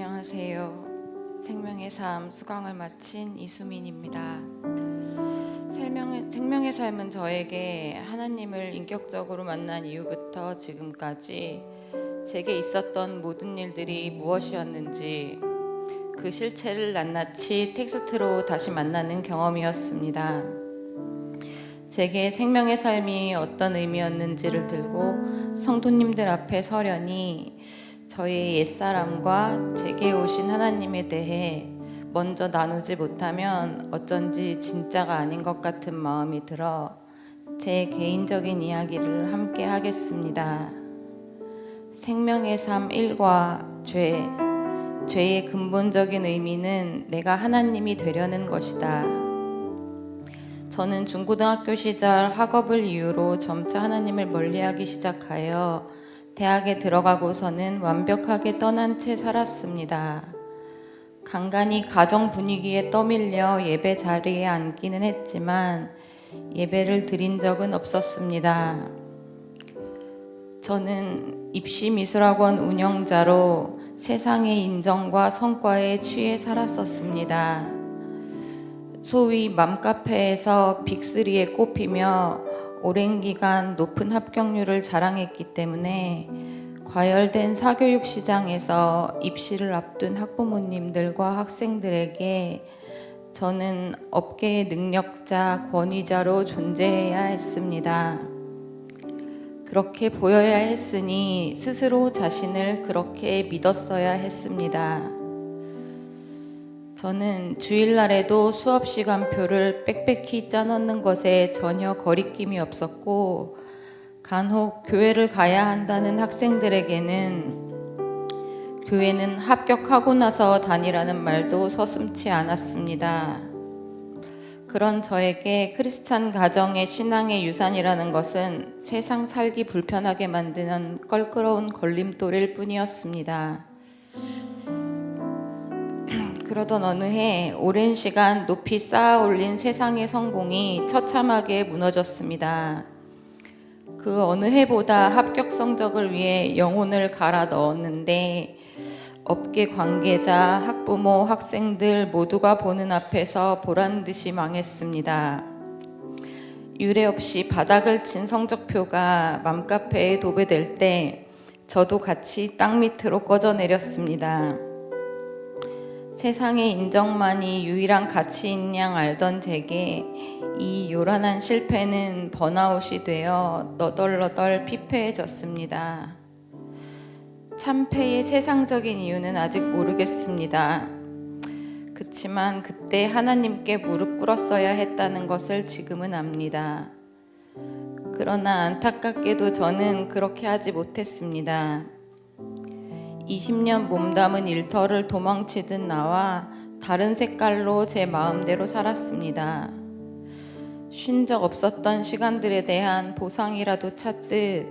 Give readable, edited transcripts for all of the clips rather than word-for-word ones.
안녕하세요. 생명의 삶 수강을 마친 이수민입니다. 생명의 삶은 저에게 하나님을 인격적으로 만난 이후부터 지금까지 제게 있었던 모든 일들이 무엇이었는지 그 실체를 낱낱이 텍스트로 다시 만나는 경험이었습니다. 제게 생명의 삶이 어떤 의미였는지를 들고 성도님들 앞에 서려니 저의 옛사람과 제게 오신 하나님에 대해 먼저 나누지 못하면 어쩐지 진짜가 아닌 것 같은 마음이 들어 제 개인적인 이야기를 함께 하겠습니다. 생명의 삶 1과 죄의 근본적인 의미는 내가 하나님이 되려는 것이다. 저는 중고등학교 시절 학업을 이유로 점차 하나님을 멀리하기 시작하여 대학에 들어가고서는 완벽하게 떠난 채 살았습니다. 간간히 가정 분위기에 떠밀려 예배 자리에 앉기는 했지만 예배를 드린 적은 없었습니다. 저는 입시미술학원 운영자로 세상의 인정과 성과에 취해 살았었습니다. 소위 맘카페에서 빅3에 꼽히며 오랜 기간 높은 합격률을 자랑했기 때문에 과열된 사교육 시장에서 입시를 앞둔 학부모님들과 학생들에게 저는 업계의 능력자, 권위자로 존재해야 했습니다. 그렇게 보여야 했으니 스스로 자신을 그렇게 믿었어야 했습니다. 저는 주일날에도 수업 시간표를 빽빽히 짜놓는 것에 전혀 거리낌이 없었고 간혹 교회를 가야 한다는 학생들에게는 교회는 합격하고 나서 다니라는 말도 서슴지 않았습니다. 그런 저에게 크리스찬 가정의 신앙의 유산이라는 것은 세상 살기 불편하게 만드는 껄끄러운 걸림돌일 뿐이었습니다. 그러던 어느 해 오랜 시간 높이 쌓아 올린 세상의 성공이 처참하게 무너졌습니다. 그 어느 해보다 합격 성적을 위해 영혼을 갈아 넣었는데 업계 관계자, 학부모, 학생들 모두가 보는 앞에서 보란듯이 망했습니다. 유례 없이 바닥을 친 성적표가 맘카페에 도배될 때 저도 같이 땅 밑으로 꺼져 내렸습니다. 세상의 인정만이 유일한 가치인 양 알던 제게 이 요란한 실패는 번아웃이 되어 너덜너덜 피폐해졌습니다. 참패의 세상적인 이유는 아직 모르겠습니다. 그치만 그때 하나님께 무릎 꿇었어야 했다는 것을 지금은 압니다. 그러나 안타깝게도 저는 그렇게 하지 못했습니다. 20년 몸담은 일터를 도망치듯 나와 다른 색깔로 제 마음대로 살았습니다. 쉰 적 없었던 시간들에 대한 보상이라도 찾듯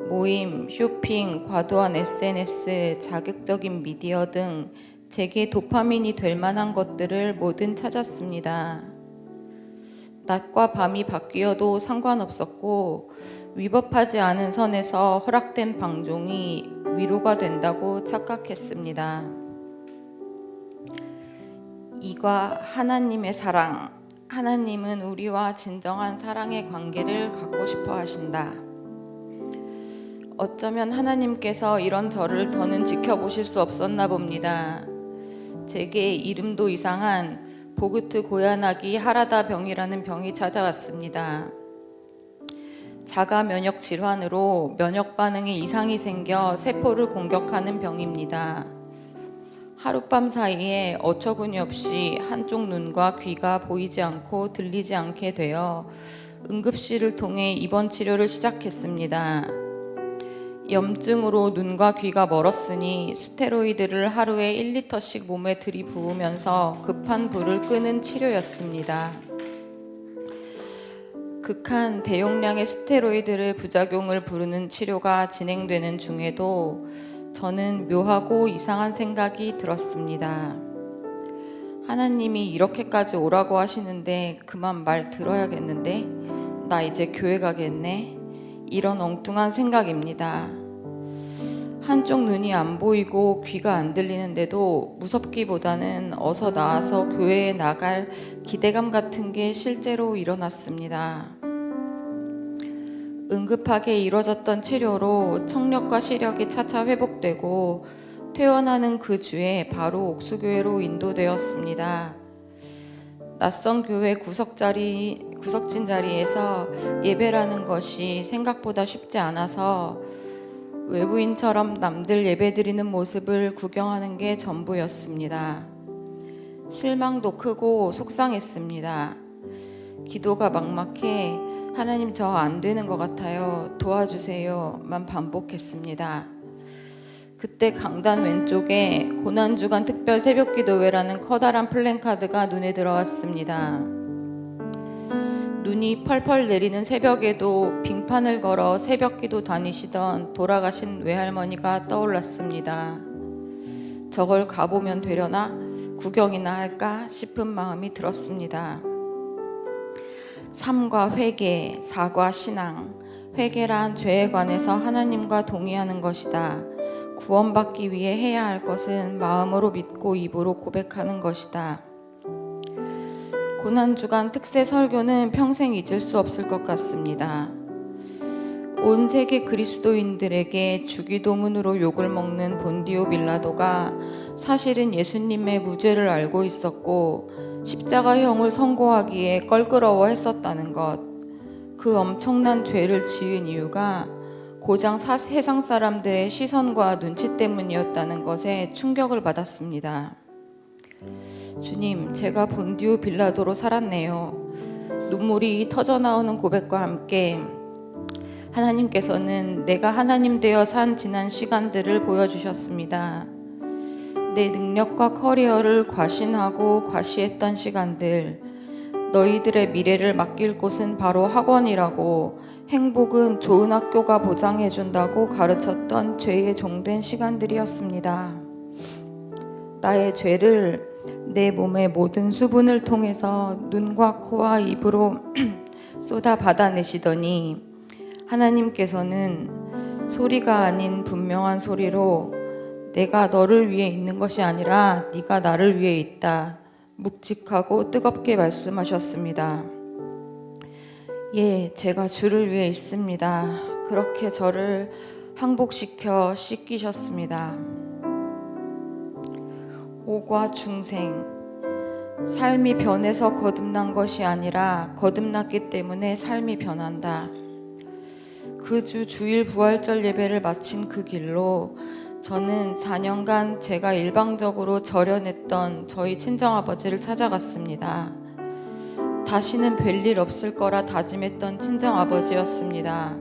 모임, 쇼핑, 과도한 SNS, 자극적인 미디어 등 제게 도파민이 될 만한 것들을 뭐든 찾았습니다. 낮과 밤이 바뀌어도 상관없었고 위법하지 않은 선에서 허락된 방종이 위로가 된다고 착각했습니다. 이과 하나님의 사랑. 하나님은 우리와 진정한 사랑의 관계를 갖고 싶어 하신다. 어쩌면 하나님께서 이런 저를 더는 지켜보실 수 없었나 봅니다. 제게 이름도 이상한 보그트 고야나기 하라다 병이라는 병이 찾아왔습니다. 자가 면역 질환으로 면역 반응에 이상이 생겨 세포를 공격하는 병입니다. 하룻밤 사이에 어처구니 없이 한쪽 눈과 귀가 보이지 않고 들리지 않게 되어 응급실을 통해 입원 치료를 시작했습니다. 염증으로 눈과 귀가 멀었으니 스테로이드를 하루에 1리터씩 몸에 들이부으면서 급한 불을 끄는 치료였습니다. 극한 대용량의 스테로이드를 부작용을 부르는 치료가 진행되는 중에도 저는 묘하고 이상한 생각이 들었습니다. 하나님이 이렇게까지 오라고 하시는데 그만 말 들어야겠는데? 나 이제 교회 가겠네? 이런 엉뚱한 생각입니다. 한쪽 눈이 안 보이고 귀가 안 들리는데도 무섭기보다는 어서 나와서 교회에 나갈 기대감 같은 게 실제로 일어났습니다. 응급하게 이뤄졌던 치료로 청력과 시력이 차차 회복되고 퇴원하는 그 주에 바로 옥수교회로 인도되었습니다. 낯선 교회 구석진 자리에서 예배라는 것이 생각보다 쉽지 않아서 외부인처럼 남들 예배드리는 모습을 구경하는 게 전부였습니다. 실망도 크고 속상했습니다. 기도가 막막해 하나님 저 안 되는 것 같아요. 도와주세요만 반복했습니다. 그때 강단 왼쪽에 고난주간 특별 새벽기도회라는 커다란 플랜카드가 눈에 들어왔습니다. 눈이 펄펄 내리는 새벽에도 빙판을 걸어 새벽기도 다니시던 돌아가신 외할머니가 떠올랐습니다. 저걸 가보면 되려나? 구경이나 할까 싶은 마음이 들었습니다. 삶과 회개, 사과, 신앙. 회개란 죄에 관해서 하나님과 동의하는 것이다. 구원받기 위해 해야 할 것은 마음으로 믿고 입으로 고백하는 것이다. 고난주간 특세 설교는 평생 잊을 수 없을 것 같습니다. 온 세계 그리스도인들에게 주기도문으로 욕을 먹는 본디오 빌라도가 사실은 예수님의 무죄를 알고 있었고 십자가형을 선고하기에 껄끄러워 했었다는 것, 그 엄청난 죄를 지은 이유가 고장 세상 사람들의 시선과 눈치 때문이었다는 것에 충격을 받았습니다. 주님, 제가 본디오 빌라도로 살았네요. 눈물이 터져나오는 고백과 함께 하나님께서는 내가 하나님 되어 산 지난 시간들을 보여주셨습니다. 내 능력과 커리어를 과신하고 과시했던 시간들, 너희들의 미래를 맡길 곳은 바로 학원이라고, 행복은 좋은 학교가 보장해준다고 가르쳤던 죄의 종된 시간들이었습니다. 나의 죄를 내 몸의 모든 수분을 통해서 눈과 코와 입으로 쏟아 받아내시더니 하나님께서는 소리가 아닌 분명한 소리로 내가 너를 위해 있는 것이 아니라 네가 나를 위해 있다. 묵직하고 뜨겁게 말씀하셨습니다. 예, 제가 주를 위해 있습니다. 그렇게 저를 항복시켜 씻기셨습니다. 오과 중생, 삶이 변해서 거듭난 것이 아니라 거듭났기 때문에 삶이 변한다. 그 주 주일 부활절 예배를 마친 그 길로 저는 4년간 제가 일방적으로 절연했던 저희 친정아버지를 찾아갔습니다. 다시는 뵐 일 없을 거라 다짐했던 친정아버지였습니다.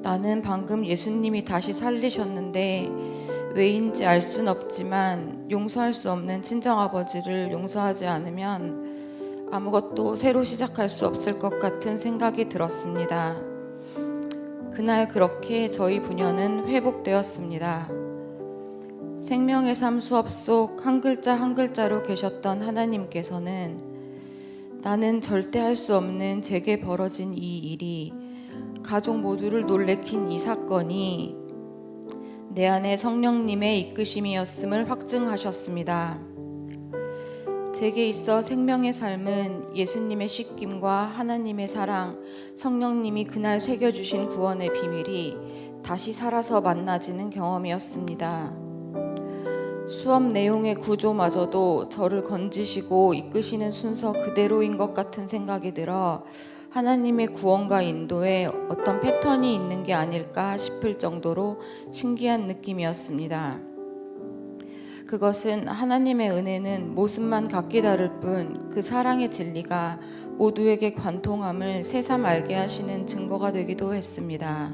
나는 방금 예수님이 다시 살리셨는데 왜인지 알 순 없지만 용서할 수 없는 친정아버지를 용서하지 않으면 아무것도 새로 시작할 수 없을 것 같은 생각이 들었습니다. 그날 그렇게 저희 부녀는 회복되었습니다. 생명의 삶 수업 속 한 글자 한 글자로 계셨던 하나님께서는 나는 절대 할 수 없는 제게 벌어진 이 일이, 가족 모두를 놀래킨 이 사건이 내 안에 성령님의 이끄심이었음을 확증하셨습니다. 제게 있어 생명의 삶은 예수님의 씻김과 하나님의 사랑, 성령님이 그날 새겨주신 구원의 비밀이 다시 살아서 만나지는 경험이었습니다. 수업 내용의 구조마저도 저를 건지시고 이끄시는 순서 그대로인 것 같은 생각이 들어 하나님의 구원과 인도에 어떤 패턴이 있는 게 아닐까 싶을 정도로 신기한 느낌이었습니다. 그것은 하나님의 은혜는 모습만 각기 다를 뿐 그 사랑의 진리가 모두에게 관통함을 새삼 알게 하시는 증거가 되기도 했습니다.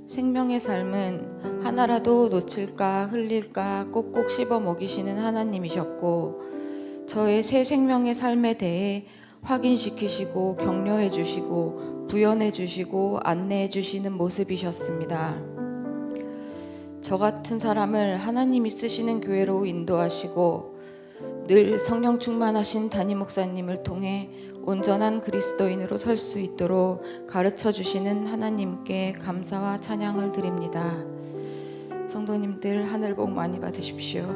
생명의 삶은 하나라도 놓칠까 흘릴까 꼭꼭 씹어 먹이시는 하나님이셨고 저의 새 생명의 삶에 대해 확인시키시고 격려해 주시고 부연해 주시고 안내해 주시는 모습이셨습니다. 저 같은 사람을 하나님이 쓰시는 교회로 인도하시고 늘 성령 충만하신 담임 목사님을 통해 온전한 그리스도인으로 설 수 있도록 가르쳐 주시는 하나님께 감사와 찬양을 드립니다. 성도님들 하늘 복 많이 받으십시오.